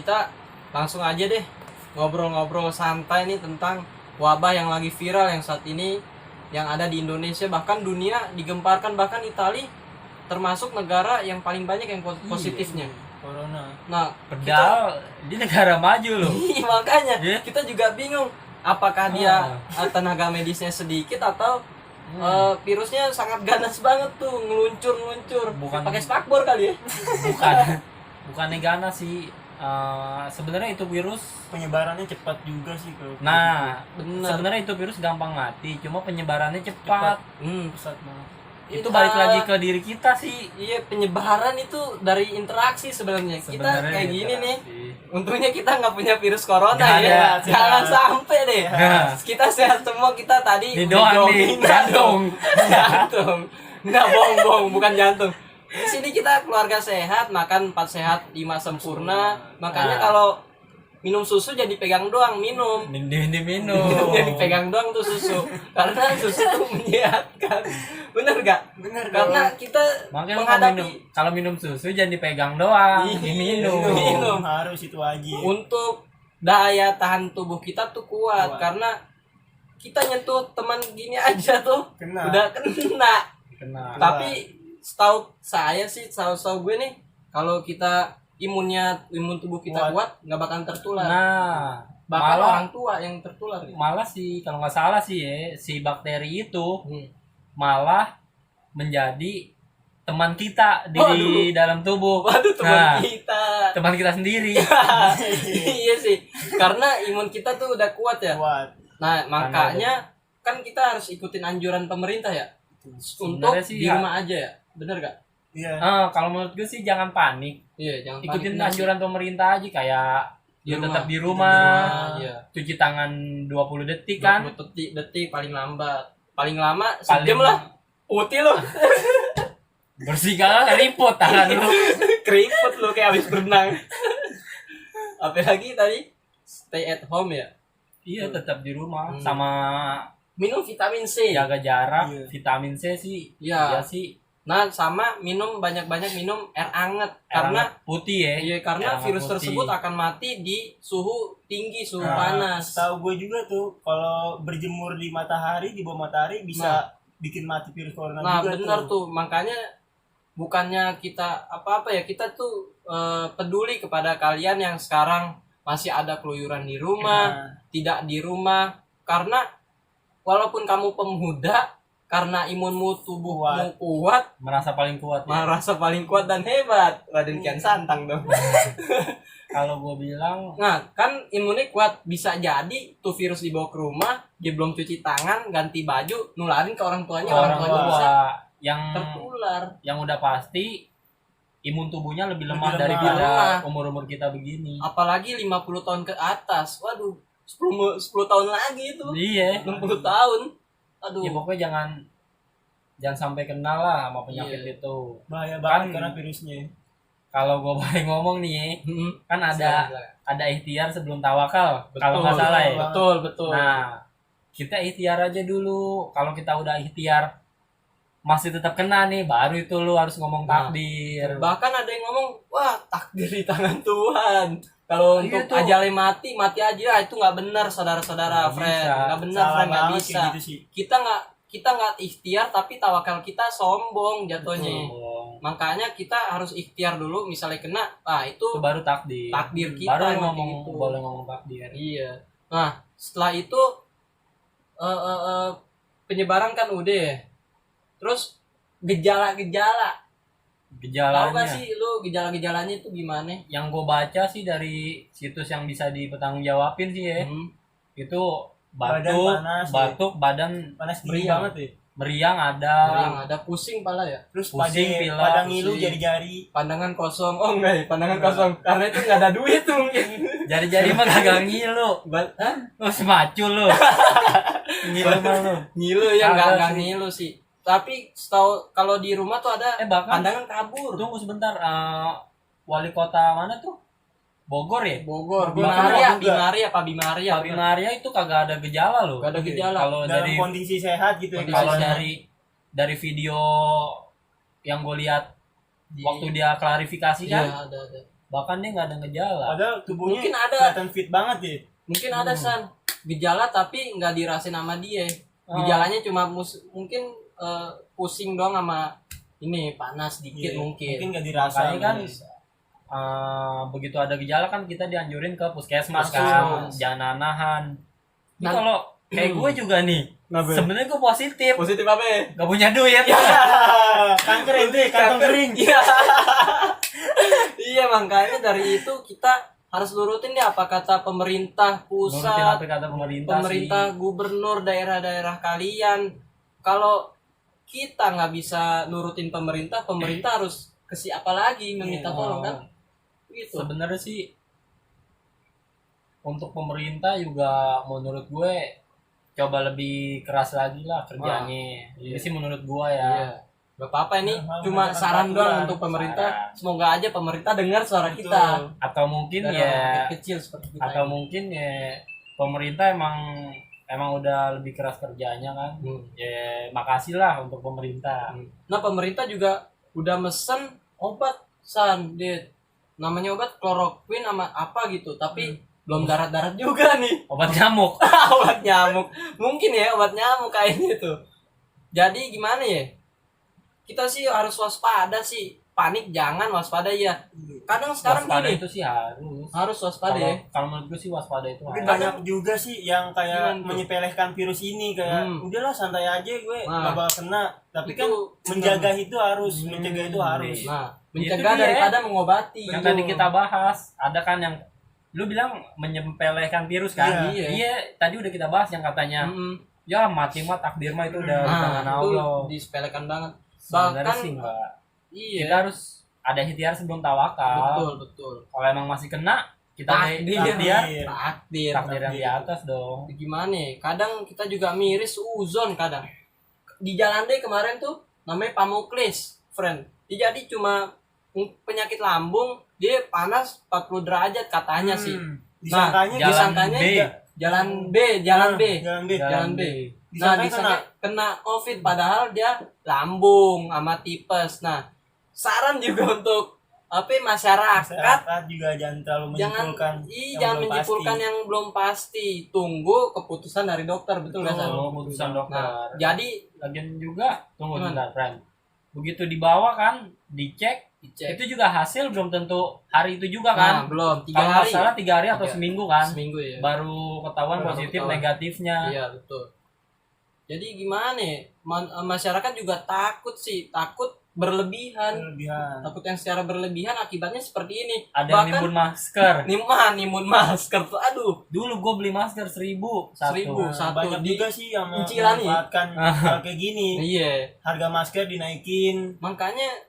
kita langsung aja deh ngobrol-ngobrol santai nih tentang wabah yang lagi viral yang saat ini yang ada di Indonesia, bahkan dunia digemparkan, bahkan Italia termasuk negara yang paling banyak yang positifnya. Corona. Nah, Padahal di negara maju loh. makanya Yeah. kita juga bingung apakah dia tenaga medisnya sedikit atau virusnya sangat ganas banget tuh, ngeluncur Bukan- pakai spakbor kali ya. Bukannya ganas sih. Sebenarnya itu virus. Penyebarannya cepat juga sih kalau Nah, Benar. sebenarnya itu virus gampang mati, cuma penyebarannya cepat. pesat banget. Itu balik lagi ke diri kita sih. Iya, penyebaran itu dari interaksi sebenarnya. Kita Sebenarnya kayak gini nih. interaksi. Untungnya kita nggak punya virus corona Nggak ya. ada. Jangan sampai deh. Nah. Kita sehat semua, kita tadi Ini udah doang jogging. nih, jantung. Jantung. Nggak bohong-bohong, bukan jantung. Di sini kita keluarga sehat, makan 4 sehat 5 sempurna. Makanya Nah. kalau minum susu jadi pegang doang, minum. Minum. Jadi pegang doang tuh susu. Karena susu tuh menyehatkan. Bener gak? Bener Karena kita Makanya lu menghadapi kalau minum susu jangan dipegang doang, Iya, diminum. minum. harus itu aja. untuk daya tahan tubuh kita tuh kuat. Kuat. Karena kita nyentuh teman gini aja tuh Kena. udah kena. Kena. Tapi setahu saya sih, setahu gue nih, kalau kita imun tubuh kita kuat nggak bakal tertular. Nah, Bahkan malah orang tua yang tertular. malah sih kalau nggak salah sih ya, si bakteri itu Hmm. malah menjadi teman kita di Waduh. dalam tubuh. Waduh, Nah, teman kita. teman kita sendiri. Iya sih, karena imun kita tuh udah kuat ya. Kuat. Nah, makanya kan kita harus ikutin anjuran pemerintah ya untuk Sebenarnya sih di ya. rumah aja ya. Bener gak? Iya. Kalau menurut gue sih jangan panik. Iya, jangan Ikutin panik. anjuran pemerintah aja, kayak Di ya rumah. tetap di rumah, Iya. cuci tangan 20 detik kan. 20 detik paling lambat. Paling lama Paling- sejam lah. Putih lo. Bersih kan keriput tangan lu. Keriput lo kayak habis berenang. Apalagi tadi stay at home ya. Iya, tetap di rumah Hmm. sama Minum vitamin C. jaga jarak. Iya. Vitamin C sih Iya. ya sih. Nah, sama banyak-banyak minum air anget karena putih ya. iya, karena Air virus putih. tersebut akan mati di suhu tinggi, suhu Nah, panas. Tahu gue juga tuh kalau berjemur di matahari, di bawah matahari bisa bikin mati virus corona Nah, juga benar tuh. Makanya bukannya kita apa-apa ya, kita tuh peduli kepada kalian yang sekarang masih ada keluyuran di rumah, Nah, tidak di rumah, karena walaupun kamu pemuda, karena imunmu tubuhmu kuat, Merasa paling kuat ya. merasa paling kuat dan hebat. Raden Kian Santang dong. Kalau gue bilang Nah, kan imunnya kuat, bisa jadi tuh virus dibawa ke rumah, dia belum cuci tangan, ganti baju, nularin ke orang tuanya, orang orang tuanya tua bisa yang tertular. udah pasti imun tubuhnya lebih lemah Lebih lemah. daripada umur-umur kita begini. Apalagi 50 tahun ke atas. Waduh, 10 tahun lagi itu. Iya. 60 tahun. Aduh. Ya pokoknya jangan sampai kenal lah sama penyakit Iya. itu. bahaya banget Kan- karena virusnya. Kalau gue boleh ngomong nih, Hmm. kan ada ikhtiar sebelum tawakal. Betul, Kalau nggak salah ya. Betul, betul. Nah, kita ikhtiar aja dulu. Kalau kita udah ikhtiar masih tetap kena nih, baru itu lu harus ngomong Nah, takdir. bahkan ada yang ngomong, wah takdir di tangan Tuhan. Kalau Iya untuk tuh. ajalnya mati aja. Itu nggak benar, saudara-saudara, Nggak friend. bisa. Nggak benar, Salah friend, nggak banget bisa. kayak gitu sih. Kita nggak ikhtiar, tapi tawakal kita sombong jatuhnya. Sombong. Makanya kita harus ikhtiar dulu. Misalnya kena, itu Itu baru takdir. takdir kita Baru yang ngomong gitu. boleh ngomong takdir. Iya. Nah, setelah itu penyebaran kan udah ya. Terus gejala-gejala. Tahu Gejalanya. gak sih lu gejala-gejalanya itu gimana? Yang gue baca sih dari situs yang bisa dipertanggungjawabin sih ya. Itu Badan batuk, panas, ya. batuk, badan Panas dingin Meriang. banget ya. meriang ada. Yang ada pusing pala ya. Terus Pusing, pilek, pada ngilu pusing. jari-jari. Pandangan kosong. Oh enggak ya, pandangan Enggak. kosong. Karena itu nggak ada duit tuh mungkin. Jari-jari mah kagak ngilu. Hah? Lu semacul lu. Ngilu mah lu. Ngilu ya, Kagak nggak sih. ngilu sih. Tapi setahu kalau di rumah tuh ada Bahkan pandangan kabur. tunggu sebentar, wali kota mana tuh? Bogor ya? Bogor, Bogor Bimaria, Pak Bimaria. Pak Bimaria itu kagak ada gejala loh. Gak ada gejala. Kalau Dalam dari kondisi sehat gitu ya. Kondisi kalau sehat. dari video yang gue lihat Di- waktu dia klarifikasi Iya, kan, ada. bahkan dia nggak ada gejala. Padahal tubuhnya Mungkin ada. kelihatan fit banget ya. Mungkin ada San gejala tapi nggak dirasain sama dia. Gejalanya cuma mungkin pusing doang sama ini panas dikit Iya, mungkin. Mungkin nggak dirasa. Makanya kan Bisa. begitu ada gejala kan kita dianjurin ke puskesmas kan, Puskesmas. jangan nahan. Ini Nah, kalau kayak gue juga nih, sebenarnya gue positif, positif apa ya? gak punya duit. Kanker itu, kantong kering. Iya. Iya, makanya dari itu kita harus nurutin deh apa kata pemerintah Nurutin pusat, apa kata pemerintah, pemerintah sih. gubernur daerah-daerah kalian. Kalau kita nggak bisa nurutin pemerintah, pemerintah harus kasih apa lagi meminta Iya. tolong kan? Gitu. Sebenarnya sih untuk pemerintah juga menurut gue coba lebih keras lagi lah kerjanya. Iya. Ini sih menurut gue ya. Iya. Gak apa-apa ini Nah, cuma menegakkan saran doang peraturan, untuk pemerintah. saran. Semoga aja pemerintah dengar suara Betul. kita. Atau mungkin Dari ya rakyat kecil seperti kita. atau ini. mungkin ya pemerintah emang udah lebih keras kerjanya kan. Hmm. Ya makasih lah untuk pemerintah. Nah, pemerintah juga udah mesen obat Dit. Namanya obat kloroquine sama apa gitu, tapi belum darat-darat juga nih. Obat nyamuk. Obat nyamuk. Mungkin ya obat nyamuk kayaknya tuh. Jadi gimana ya? Kita sih harus waspada sih. Panik jangan, waspada ya. Kadang sekarang Waspada gini itu sih harus. harus waspada ya. Kalau menurut gue sih waspada itu Tapi harus. banyak juga sih yang kayak Gimana tuh? menyepelekan virus ini kayak udahlah santai aja gue Nah. nggak bakal kena. Tapi Itu kan menjaga itu harus, mencegah itu harus. Nah, Itu mencegah dia. daripada mengobati. Yang tadi kita bahas, ada kan yang lu bilang menyepelekan virus kan? Iya. Iya, tadi udah kita bahas yang katanya Mm-mm. ya mati mah takdir mah itu udah di tangan Nah, itu Allah. disepelekan banget. Sebenarnya Bahkan sih enggak. iya. Kita harus ada ikhtiar sebelum tawakal. Betul. Kalau emang masih kena, kita Takdir. ikhtiar Takdir. takdir yang di atas dong. Gimana ya? Kadang kita juga miris uzon kadang. Di jalan deh kemarin tuh namanya Pamuklis, friend. Dia jadi cuma penyakit lambung, dia panas 40 derajat katanya sih. Disangkanya Jalan disangkanya B. Jalan B, jalan B. Jalan B. Jalan B. Disangkanya Nah, disangka kena COVID padahal dia lambung sama tipes. Nah, saran juga untuk masyarakat Masyarakat juga jangan terlalu jangan menyimpulkan. jangan menyimpulkan yang belum pasti. Tunggu keputusan dari dokter, betul nggak San? Kalau keputusan dokter. Nah, jadi Lagian juga tunggu Gimana? bentar, friend. Begitu dibawa kan, dicek, dicek. itu juga hasil belum tentu hari itu juga Nah, kan. belum 3 Kalau nggak hari. salah 3 hari atau Tiga. seminggu kan. Seminggu ya. Baru ketahuan Baru positif ketahuan. negatifnya. Iya, betul. Jadi gimana ya? Masyarakat juga takut sih, takut berlebihan. Berlebihan. Takut yang secara berlebihan akibatnya seperti ini. Ada yang nimbun masker. nimbun masker tuh. Aduh, Dulu gue beli masker 1.000 satu. 1.000. Nah, Satu banyak di juga sih yang Cincilani. memanfaatkan hal kayak gini. iya. Harga masker dinaikin. Makanya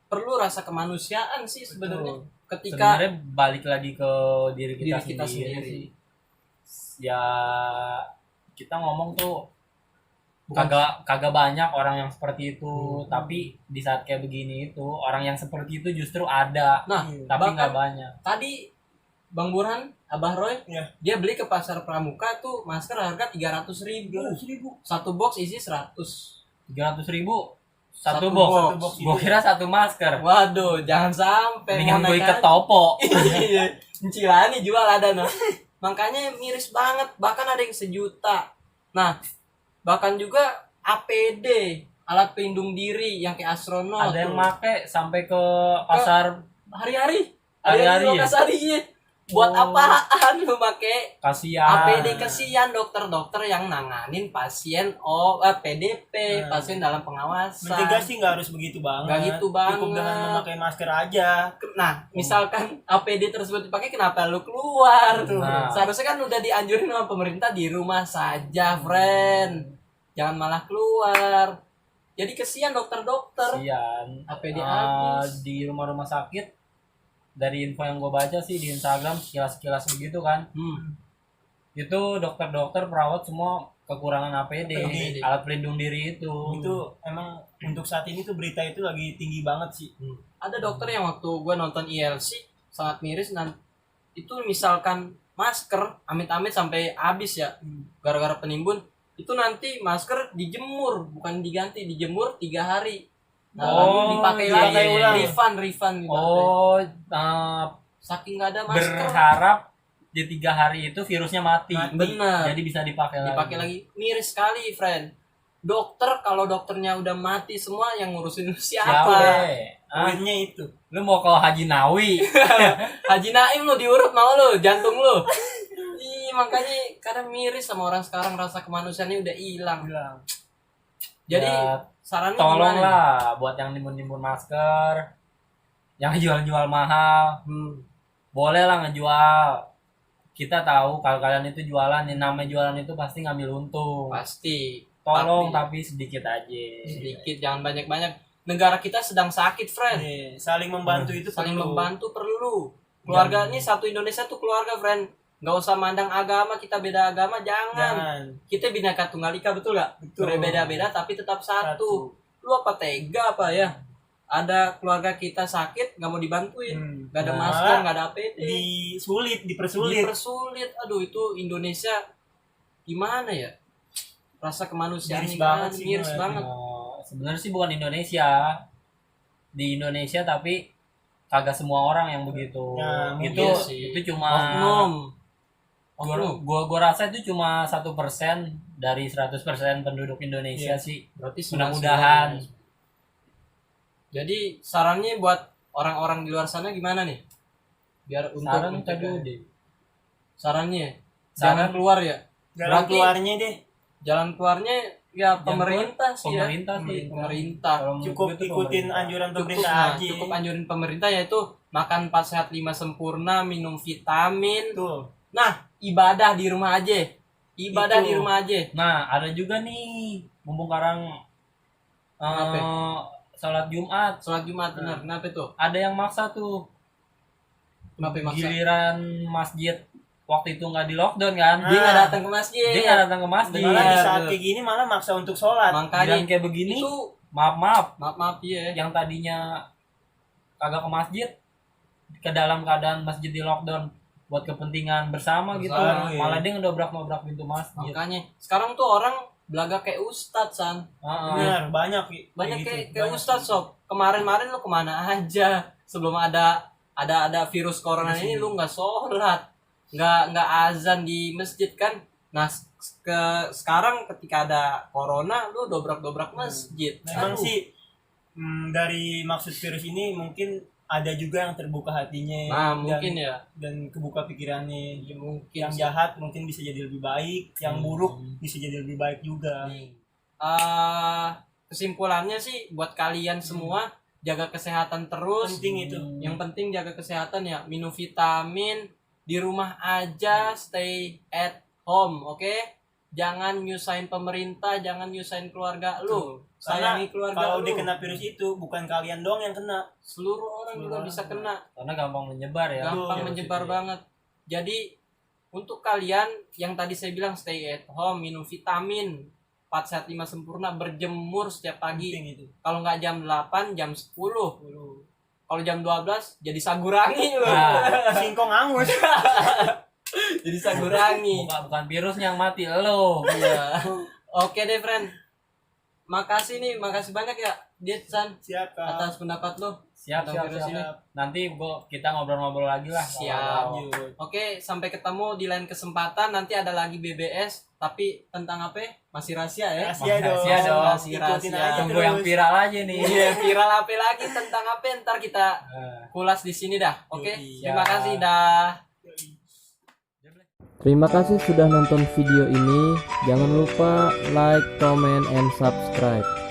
perlu rasa kemanusiaan sih sebenarnya. Betul. Ketika Sebenarnya balik lagi ke diri kita, Diri kita sendiri, sendiri. sih. Ya kita ngomong tuh Bukan- kagak banyak orang yang seperti itu, Hmm. tapi di saat kayak begini itu orang yang seperti itu justru ada, nah, tapi bahkan nggak banyak. tadi Bang Burhan, Abah Roy, Iya. dia beli ke pasar Pramuka tuh masker harga 300.000. 300.000. Satu box isi 100. 300.000 Satu satu box. box. Satu box Gue itu. kira satu masker. Waduh, jangan sampai Mendingan mau gue naik ikat topo. Iya, Cilani jual ada nah. Makanya miris banget, bahkan ada yang 1 juta. Nah, bahkan juga APD, alat pelindung diri yang kayak astronot. Ada yang tuh. make sampai ke pasar hari-hari. Hari-hari ya? lokasi iya. Buat Oh. apaan lu make kasihan. APD? Kesian dokter-dokter yang nanganin pasien PDP, Nah. pasien dalam pengawasan. Mencegah sih nggak harus begitu banget. Nggak gitu banget. Cukup dengan memakai masker aja. Nah, misalkan APD tersebut dipakai, kenapa lu keluar tuh? Nah. Seharusnya kan udah dianjurin sama pemerintah di rumah saja, friend. Jangan malah keluar. Jadi kesian dokter-dokter. Kasihan. APD Ah, habis. di rumah-rumah sakit, dari info yang gue baca sih di Instagram sekilas-sekilas begitu kan, itu dokter-dokter perawat semua kekurangan APD, APD. alat pelindung diri itu. Itu emang untuk saat ini tuh berita itu lagi tinggi banget sih. Ada dokter yang waktu gue nonton ILC sangat miris, itu misalkan masker amit-amit sampai habis ya, gara-gara penimbun, itu nanti masker dijemur, bukan diganti, dijemur 3 hari. Nah, lalu dipakai lagi, dipakai ulang. refund dipakai. Oh, saking nggak ada masker. Berharap di 3 hari itu virusnya mati. Benar. Jadi bisa dipakai lagi. Miris sekali, friend. Dokter, kalau dokternya udah mati semua, yang ngurusin siapa? Poinnya itu. Lu mau ke Haji Nawi? Haji Naim lu diurut mau lu, jantung lu. Makanya kadang miris sama orang sekarang, rasa kemanusiaannya udah hilang. Jadi Ya, sarannya tolong gimana? lah buat yang nimbun-nimbun masker, yang jual-jual mahal, boleh lah ngejual. Kita tahu kalau kalian itu jualan, yang namanya jualan itu pasti ngambil untung. Pasti. Tolong tapi sedikit aja. Sedikit, jangan banyak-banyak. Negara kita sedang sakit, friend. Saling membantu itu Saling perlu. membantu perlu. Keluarga ini satu Indonesia tuh keluarga, friend. Nggak usah mandang agama, kita beda agama, jangan. Kita Bhinneka Tunggal Ika, betul nggak? Betul. Berbeda-beda tapi tetap satu. Lu apa tega apa ya? Ada keluarga kita sakit, nggak mau dibantuin. Nggak ada Nah, masker, nggak ada APD. Dipersulit. Dipersulit. Aduh, itu Indonesia gimana ya? Rasa kemanusiaan Miris banget sih, miris ngeliatnya. banget. Sebenarnya sih bukan Indonesia. Di Indonesia tapi kagak semua orang yang begitu. Ya, itu mungkin sih. itu cuma Oknum. gua rasa itu cuma 1% dari 100% penduduk Indonesia Iya. sih. Berarti Mudah-mudahan. Jadi sarannya buat orang-orang di luar sana gimana nih? Biar untuk Saran mencegah. tadi deh. Sarannya Saran jangan keluar ya. Jalan Berarti- keluarnya deh. Jalan keluarnya ya pemerintah sih ya. Pemerintah sih. Pemerintah. Kalau menurut Cukup gua tuh ikutin pemerintah. anjuran Cukup, pemerintah aja. cukup anjurin pemerintah yaitu makan 4 sehat 5 sempurna, minum vitamin. Tuh. Nah, ibadah di rumah aja. Ibadah Itu. di rumah aja. Nah, ada juga nih mumpung sekarang Kenapa? sholat Jumat. Sholat Jumat benar. Kenapa tuh? Ada yang maksa tuh. Kenapa maksa? Giliran masjid waktu itu nggak di lockdown kan? Dia nggak datang ke masjid. Dia nggak datang ke masjid. Malah di Iya, saat betul. kayak gini malah maksa untuk sholat. Makanya Dan kayak begini, itu maaf maaf ya. yang tadinya kagak ke masjid, ke dalam keadaan masjid di lockdown buat kepentingan bersama gitu, Bersama, iya. malah dia ngedobrak-dobrak pintu masjid. Makanya sekarang tuh orang belaga kayak ustadz San. Benar, banyak Banyak gitu. kayak ustadz sob. Kemarin-kemarin lu kemana aja sebelum ada virus corona ini lu nggak sholat, nggak azan di masjid kan. Nah sekarang ketika ada corona lu dobrak masjid. Memang Aduh. sih dari maksud virus ini mungkin ada juga yang terbuka hatinya Nah dan, mungkin ya. dan kebuka pikirannya. Ya, mungkin Yang sih. jahat mungkin bisa jadi lebih baik, yang buruk bisa jadi lebih baik juga. Kesimpulannya sih buat kalian semua jaga kesehatan terus. Penting itu. Yang penting jaga kesehatan ya, minum vitamin, di rumah aja, stay at home, oke? Jangan nyusahin pemerintah, jangan nyusahin keluarga lu. Sayangi keluarga Kalau lu. dia kena virus itu bukan kalian doang yang kena. Seluruh orang juga Seluruh bisa orang. kena. Karena gampang menyebar ya. Gampang Betul, menyebar Maksudnya. banget. Jadi untuk kalian yang tadi saya bilang stay at home, minum vitamin, 4 sehat 5 sempurna, berjemur setiap pagi. Penting itu. Kalau nggak jam 8, jam 10. Kalau jam 12 jadi sagurangi lu. Nah, Singkong angus. Jadi sagurangi. bukan virusnya yang mati, lo. Iya. Oke deh, friend. Makasih banyak ya, Dit San, Siap, Kak. atas pendapat lo. Siap. Tentang virus ini. Nanti kita ngobrol-ngobrol lagi lah. Siap. Kalau- Oke, sampai ketemu di lain kesempatan. Nanti ada lagi BBS, tapi tentang apa? Masih rahasia ya. Rahasia dong. Rahasia dong. Ikutin Rahasia. aja Tunggu yang terus. viral aja nih. Iya, viral apa lagi tentang apa? Ntar kita Nah, kulas di sini dah. Oke, Yoi. terima kasih dah. Terima kasih sudah nonton video ini. Jangan lupa like, comment, and subscribe.